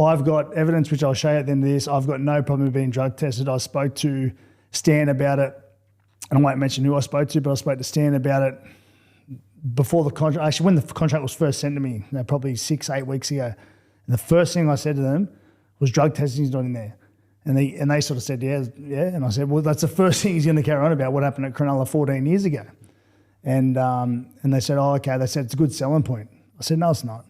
I've got evidence, which I'll show you at the end of this. I've got no problem with being drug tested. I spoke to Stan about it. And I won't mention who I spoke to, but I spoke to Stan about it before the contract. Actually, when the contract was first sent to me, probably 6-8 weeks ago. And the first thing I said to them was drug testing's not in there. And they sort of said, yeah. And I said, well, that's the first thing he's going to carry on about, what happened at Cronulla 14 years ago. And they said, oh, okay. They said, it's a good selling point. I said, no, it's not.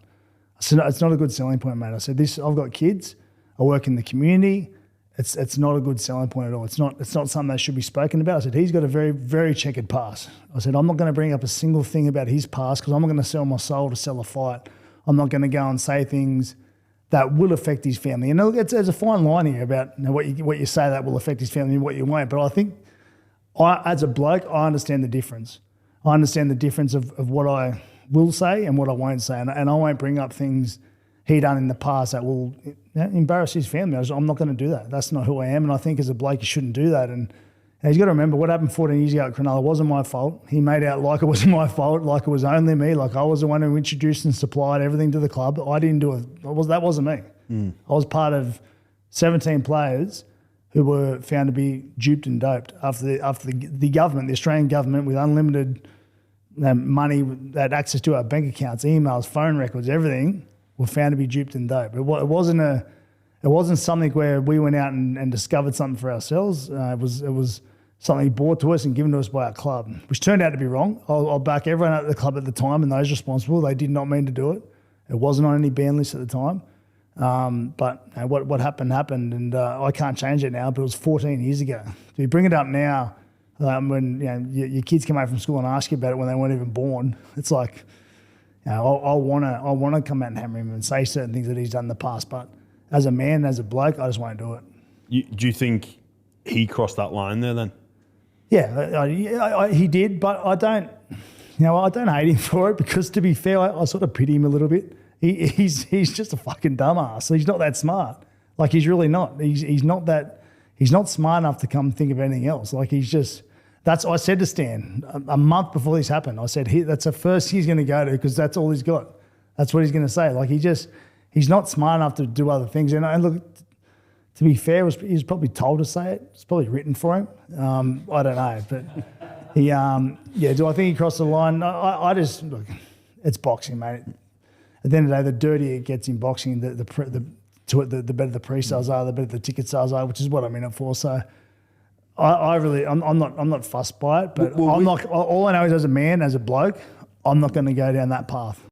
I said, no, it's not a good selling point, mate. I said, I've got kids. I work in the community. It's not a good selling point at all. It's not something that should be spoken about. I said, he's got a very, very checkered past. I said, I'm not going to bring up a single thing about his past because I'm not going to sell my soul to sell a fight. I'm not going to go and say things that will affect his family. And there's a fine line here about what you say that will affect his family and what you won't. But I think as a bloke, I understand the difference. I understand the difference of what I will say and what I won't say. And I won't bring up things he done in the past that will embarrass his family. I'm not going to do that. That's not who I am. And I think as a bloke, you shouldn't do that. And he's got to remember what happened 14 years ago at Cronulla wasn't my fault. He made out like it wasn't my fault, like it was only me, like I was the one who introduced and supplied everything to the club. I didn't do it. That wasn't me. I was part of 17 players who were found to be duped and doped after the government, the Australian government, with unlimited money, had access to our bank accounts, emails, phone records, everything, were found to be duped and doped. It wasn't something where we went out and discovered something for ourselves. It was something brought to us and given to us by our club, which turned out to be wrong. I'll back everyone at the club at the time and those responsible. They did not mean to do it. It wasn't on any ban list at the time. But what happened, and I can't change it now, but it was 14 years ago. So you bring it up now when your kids come home from school and ask you about it when they weren't even born. It's like, I want to come out and hammer him and say certain things that he's done in the past, but as a man, as a bloke, I just won't do it. Do you think he crossed that line there then? Yeah, he did, but I don't hate him for it because, to be fair, I sort of pity him a little bit. He's just a fucking dumbass. He's not that smart. Like, he's really not. He's not smart enough to come think of anything else. Like, I said to Stan a month before this happened, I said, that's the first he's going to go to because that's all he's got. That's what he's going to say. Like, he's not smart enough to do other things. And look, to be fair, he was probably told to say it. It's probably written for him. I don't know. But do I think he crossed the line? I just, look, it's boxing, mate. At the end of the day, the dirtier it gets in boxing, the better the pre-sales are, the better the ticket sales are, which is what I'm in it for. So I'm not fussed by it, but all I know is as a man, as a bloke, I'm not going to go down that path.